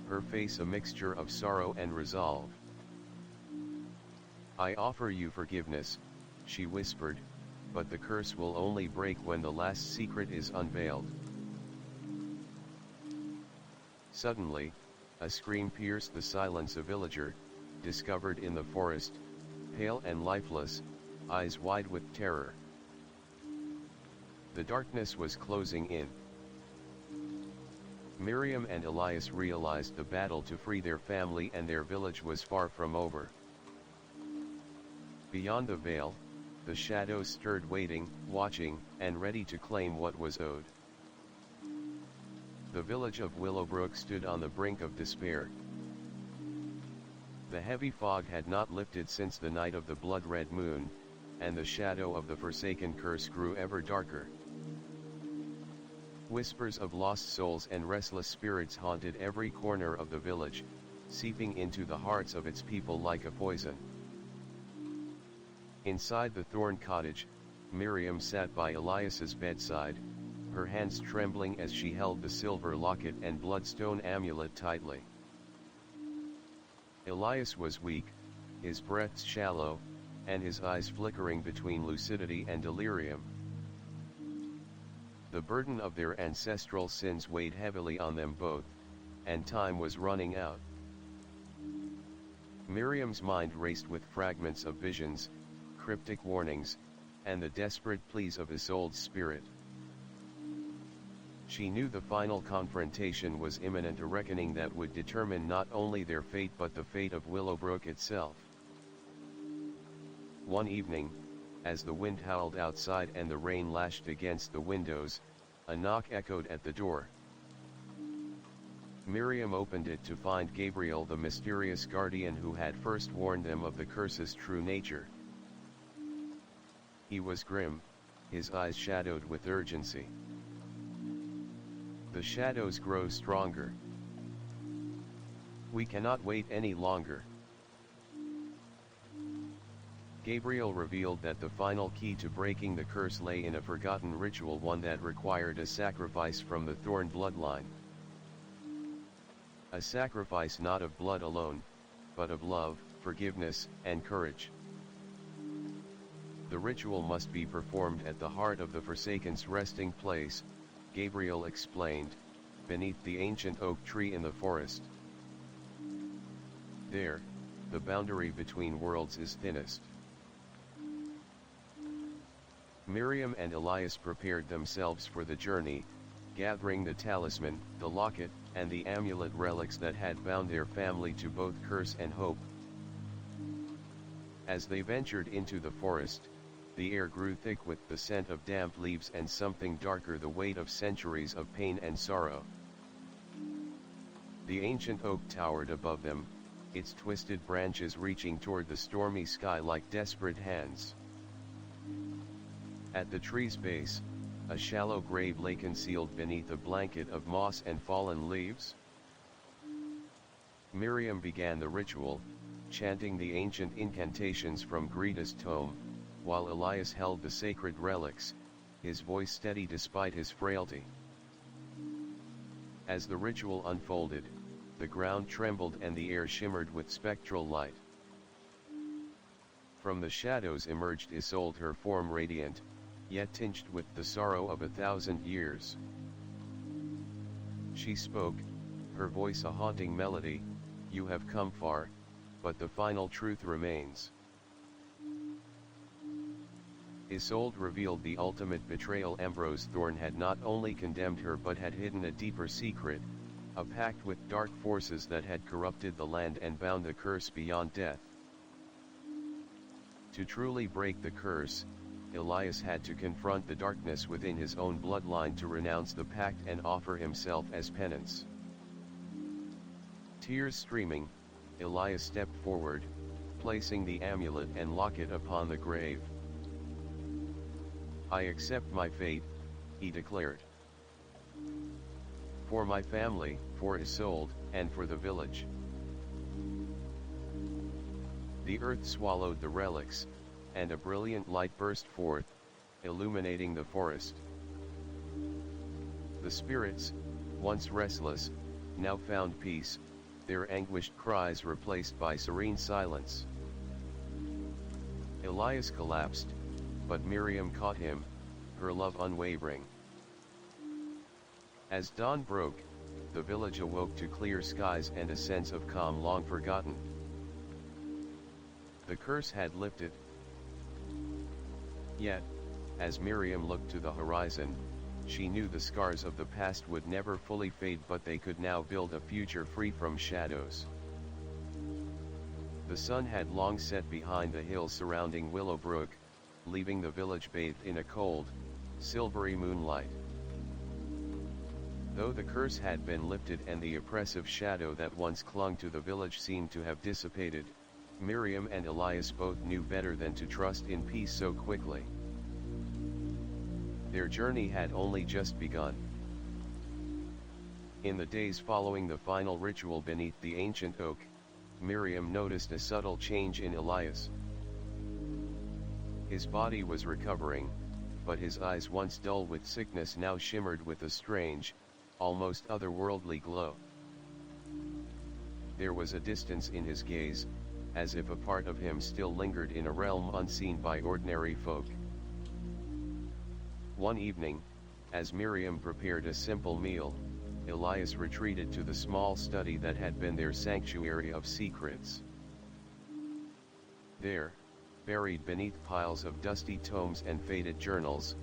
her face a mixture of sorrow and resolve. I offer you forgiveness, she whispered, but the curse will only break when the last secret is unveiled. Suddenly, a scream pierced the silence. A villager, discovered in the forest, pale and lifeless, eyes wide with terror. The darkness was closing in. Miriam and Elias realized the battle to free their family and their village was far from over. Beyond the veil, the shadows stirred, waiting, watching, and ready to claim what was owed. The village of Willowbrook stood on the brink of despair. The heavy fog had not lifted since the night of the blood-red moon, and the shadow of the forsaken curse grew ever darker. Whispers of lost souls and restless spirits haunted every corner of the village, seeping into the hearts of its people like a poison. Inside the Thorn Cottage, Miriam sat by Elias's bedside, her hands trembling as she held the silver locket and bloodstone amulet tightly. Elias was weak, his breaths shallow, and his eyes flickering between lucidity and delirium. The burden of their ancestral sins weighed heavily on them both, and time was running out. Miriam's mind raced with fragments of visions, cryptic warnings, and the desperate pleas of Isolde's spirit. She knew the final confrontation was imminent, a reckoning that would determine not only their fate but the fate of Willowbrook itself. One evening, as the wind howled outside and the rain lashed against the windows, a knock echoed at the door. Miriam opened it to find Gabriel, the mysterious guardian who had first warned them of the curse's true nature. He was grim, his eyes shadowed with urgency. The shadows grow stronger. We cannot wait any longer. Gabriel revealed that the final key to breaking the curse lay in a forgotten ritual, one that required a sacrifice from the Thorn bloodline. A sacrifice not of blood alone, but of love, forgiveness, and courage. The ritual must be performed at the heart of the Forsaken's resting place, Gabriel explained, beneath the ancient oak tree in the forest. There, the boundary between worlds is thinnest. Miriam and Elias prepared themselves for the journey, gathering the talisman, the locket, and the amulet relics that had bound their family to both curse and hope. As they ventured into the forest, the air grew thick with the scent of damp leaves and something darker, the weight of centuries of pain and sorrow. The ancient oak towered above them, its twisted branches reaching toward the stormy sky like desperate hands. At the tree's base, a shallow grave lay concealed beneath a blanket of moss and fallen leaves. Miriam began the ritual, chanting the ancient incantations from Greta's tome, while Elias held the sacred relics, his voice steady despite his frailty. As the ritual unfolded, the ground trembled and the air shimmered with spectral light. From the shadows emerged Isolde, her form radiant, yet tinged with the sorrow of 1,000 years. She spoke, her voice a haunting melody, "You have come far, but the final truth remains." Isolde revealed the ultimate betrayal. Ambrose Thorn had not only condemned her but had hidden a deeper secret, a pact with dark forces that had corrupted the land and bound the curse beyond death. To truly break the curse, Elias had to confront the darkness within his own bloodline, to renounce the pact and offer himself as penance. Tears streaming, Elias stepped forward, placing the amulet and locket upon the grave. "I accept my fate," he declared. "For my family, for Isolde, and for the village." The earth swallowed the relics, and a brilliant light burst forth, illuminating the forest. The spirits, once restless, now found peace, their anguished cries replaced by serene silence. Elias collapsed, but Miriam caught him, her love unwavering. As dawn broke, the village awoke to clear skies and a sense of calm long forgotten. The curse had lifted. Yet, as Miriam looked to the horizon, she knew the scars of the past would never fully fade, but they could now build a future free from shadows. The sun had long set behind the hills surrounding Willowbrook, leaving the village bathed in a cold, silvery moonlight. Though the curse had been lifted and the oppressive shadow that once clung to the village seemed to have dissipated, Miriam and Elias both knew better than to trust in peace so quickly. Their journey had only just begun. In the days following the final ritual beneath the ancient oak, Miriam noticed a subtle change in Elias. His body was recovering, but his eyes, once dull with sickness, now shimmered with a strange, almost otherworldly glow. There was a distance in his gaze, as if a part of him still lingered in a realm unseen by ordinary folk. One evening, As Miriam prepared a simple meal, Elias retreated to the small study that had been their sanctuary of secrets. There, buried beneath piles of dusty tomes and faded journals,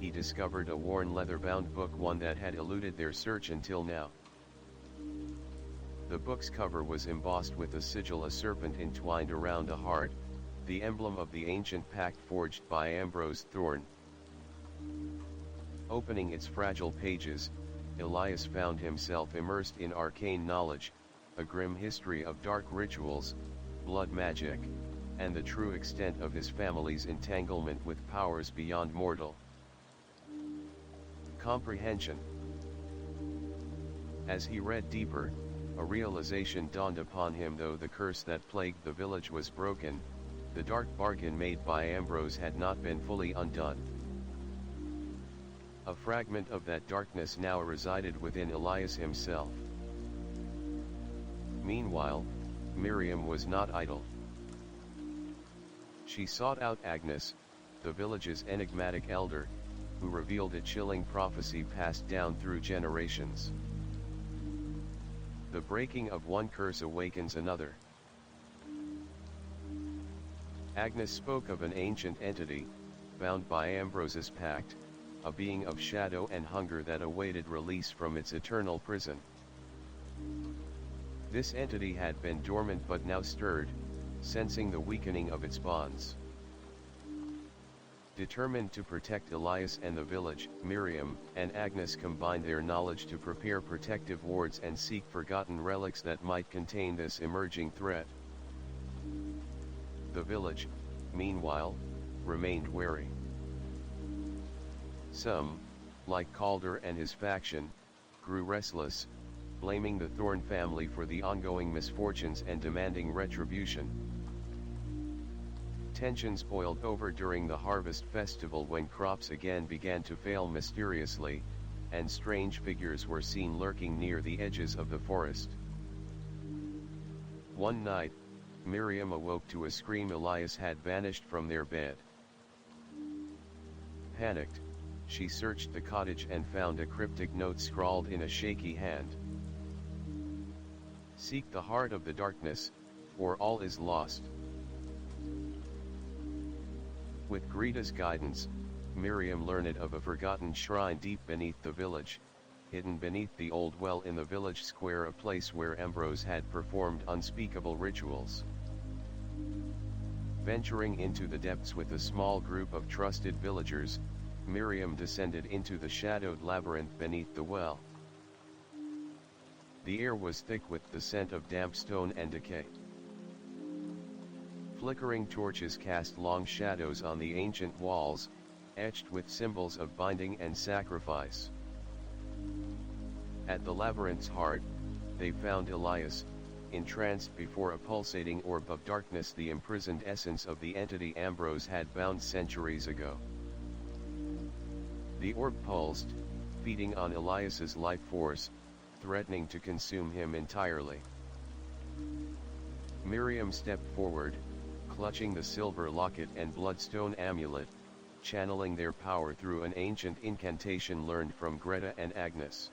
he discovered a worn leather-bound book, one that had eluded their search until now. The book's cover was embossed with a sigil, a serpent entwined around a heart, the emblem of the ancient pact forged by Ambrose Thorn. Opening its fragile pages, Elias found himself immersed in arcane knowledge, a grim history of dark rituals, blood magic, and the true extent of his family's entanglement with powers beyond mortal comprehension. As he read deeper, a realization dawned upon him. Though the curse that plagued the village was broken, the dark bargain made by Ambrose had not been fully undone. A fragment of that darkness now resided within Elias himself. Meanwhile, Miriam was not idle. She sought out Agnes, the village's enigmatic elder, who revealed a chilling prophecy passed down through generations. The breaking of one curse awakens another. Agnes spoke of an ancient entity, bound by Ambrose's pact, a being of shadow and hunger that awaited release from its eternal prison. This entity had been dormant but now stirred, sensing the weakening of its bonds. Determined to protect Elias and the village, Miriam and Agnes combined their knowledge to prepare protective wards and seek forgotten relics that might contain this emerging threat. The village, meanwhile, remained wary. Some, like Calder and his faction, grew restless, blaming the Thorn family for the ongoing misfortunes and demanding retribution. Tensions boiled over during the harvest festival when crops again began to fail mysteriously, and strange figures were seen lurking near the edges of the forest. One night, Miriam awoke to a scream. Elias had vanished from their bed. Panicked, she searched the cottage and found a cryptic note scrawled in a shaky hand. "Seek the heart of the darkness, or all is lost." With Greta's guidance, Miriam learned of a forgotten shrine deep beneath the village, hidden beneath the old well in the village square, a place where Ambrose had performed unspeakable rituals. Venturing into the depths with a small group of trusted villagers, Miriam descended into the shadowed labyrinth beneath the well. The air was thick with the scent of damp stone and decay. Flickering torches cast long shadows on the ancient walls, etched with symbols of binding and sacrifice. At the labyrinth's heart, they found Elias, entranced before a pulsating orb of darkness, the imprisoned essence of the entity Ambrose had bound centuries ago. The orb pulsed, feeding on Elias's life force, threatening to consume him entirely. Miriam stepped forward, clutching the silver locket and bloodstone amulet, channeling their power through an ancient incantation learned from Greta and Agnes.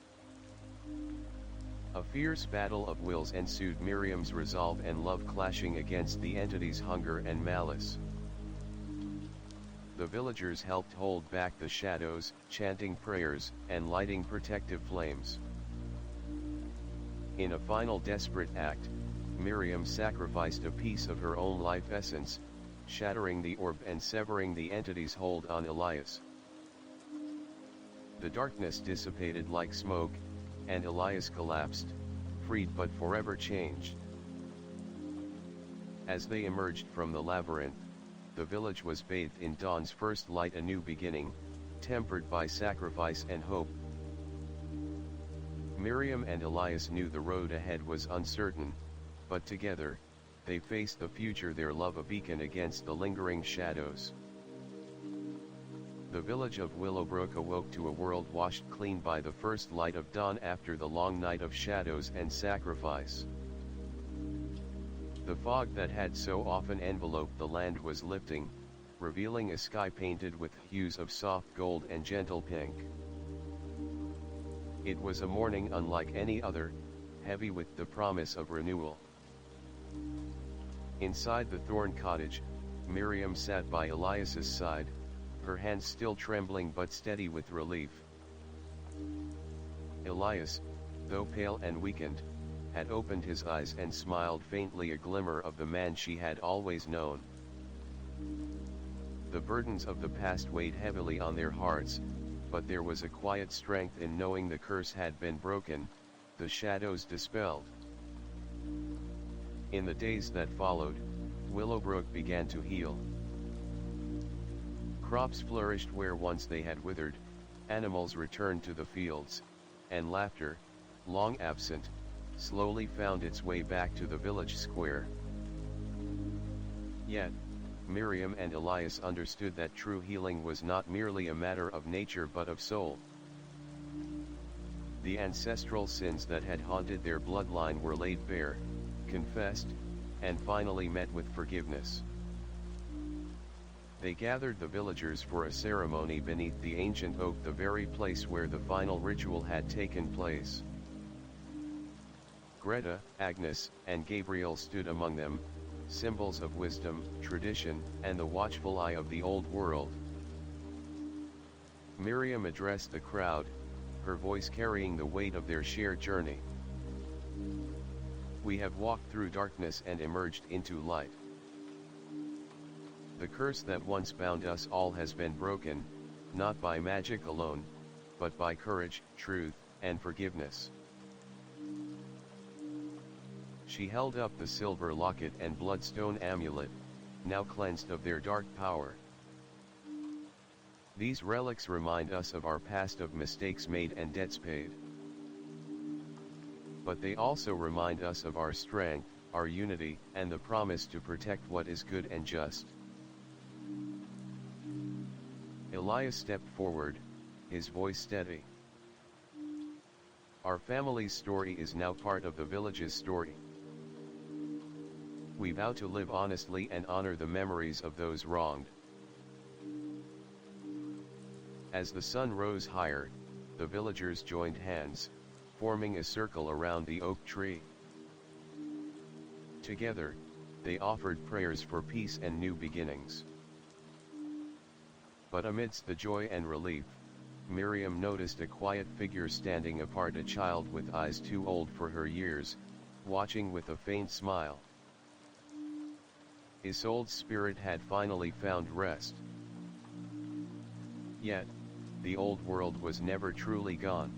A fierce battle of wills ensued, Miriam's resolve and love clashing against the entity's hunger and malice. The villagers helped hold back the shadows, chanting prayers and lighting protective flames. In a final desperate act, Miriam sacrificed a piece of her own life essence, shattering the orb and severing the entity's hold on Elias. The darkness dissipated like smoke, and Elias collapsed, freed but forever changed. As they emerged from the labyrinth, the village was bathed in dawn's first light, a new beginning, tempered by sacrifice and hope. Miriam and Elias knew the road ahead was uncertain, but together, they faced the future, their love a beacon against the lingering shadows. The village of Willowbrook awoke to a world washed clean by the first light of dawn after the long night of shadows and sacrifice. The fog that had so often enveloped the land was lifting, revealing a sky painted with hues of soft gold and gentle pink. It was a morning unlike any other, heavy with the promise of renewal. Inside the Thorn cottage, Miriam sat by Elias's side, her hands still trembling but steady with relief. Elias, though pale and weakened, had opened his eyes and smiled faintly, a glimmer of the man she had always known. The burdens of the past weighed heavily on their hearts, but there was a quiet strength in knowing the curse had been broken, the shadows dispelled. In the days that followed, Willowbrook began to heal. Crops flourished where once they had withered, animals returned to the fields, and laughter, long absent, slowly found its way back to the village square. Yet, Miriam and Elias understood that true healing was not merely a matter of nature but of soul. The ancestral sins that had haunted their bloodline were laid bare, confessed, and finally met with forgiveness. They gathered the villagers for a ceremony beneath the ancient oak, the very place where the final ritual had taken place. Greta, Agnes, and Gabriel stood among them, symbols of wisdom, tradition, and the watchful eye of the old world. Miriam addressed the crowd, her voice carrying the weight of their shared journey. We have walked through darkness and emerged into light. The curse that once bound us all has been broken, not by magic alone, but by courage, truth, and forgiveness. She held up the silver locket and bloodstone amulet, now cleansed of their dark power. These relics remind us of our past, of mistakes made and debts paid. But they also remind us of our strength, our unity, and the promise to protect what is good and just. Elias stepped forward, his voice steady. Our family's story is now part of the village's story. We vow to live honestly and honor the memories of those wronged. As the sun rose higher, the villagers joined hands, forming a circle around the oak tree. Together, they offered prayers for peace and new beginnings. But amidst the joy and relief, Miriam noticed a quiet figure standing apart, a child with eyes too old for her years, watching with a faint smile. Isolde's spirit had finally found rest. Yet, the old world was never truly gone.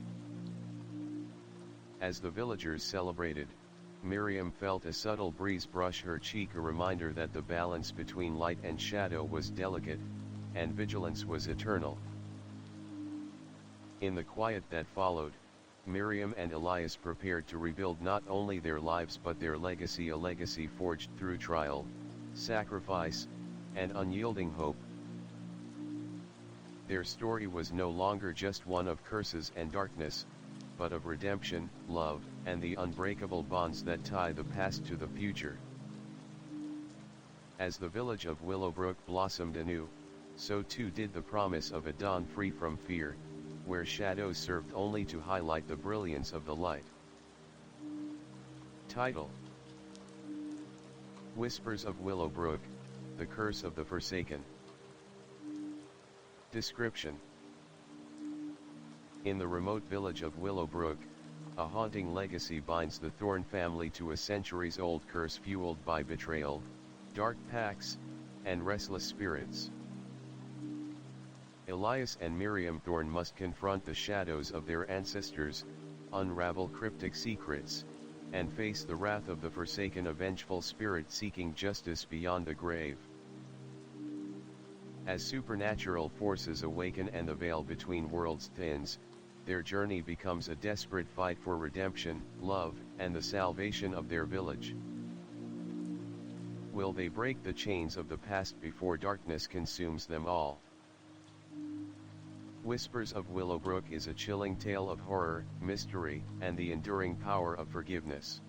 As the villagers celebrated, Miriam felt a subtle breeze brush her cheek, a reminder that the balance between light and shadow was delicate, and vigilance was eternal. In the quiet that followed, Miriam and Elias prepared to rebuild not only their lives but their legacy, a legacy forged through trial, sacrifice, and unyielding hope. Their story was no longer just one of curses and darkness, but of redemption, love, and the unbreakable bonds that tie the past to the future. As the village of Willowbrook blossomed anew, so too did the promise of a dawn free from fear, where shadows served only to highlight the brilliance of the light. Title: Whispers of Willowbrook, The Curse of the Forsaken. Description: In the remote village of Willowbrook, a haunting legacy binds the Thorn family to a centuries-old curse fueled by betrayal, dark pacts, and restless spirits. Elias and Miriam Thorn must confront the shadows of their ancestors, unravel cryptic secrets, and face the wrath of the Forsaken, a vengeful spirit seeking justice beyond the grave. As supernatural forces awaken and the veil between worlds thins, their journey becomes a desperate fight for redemption, love, and the salvation of their village. Will they break the chains of the past before darkness consumes them all? Whispers of Willowbrook is a chilling tale of horror, mystery, and the enduring power of forgiveness.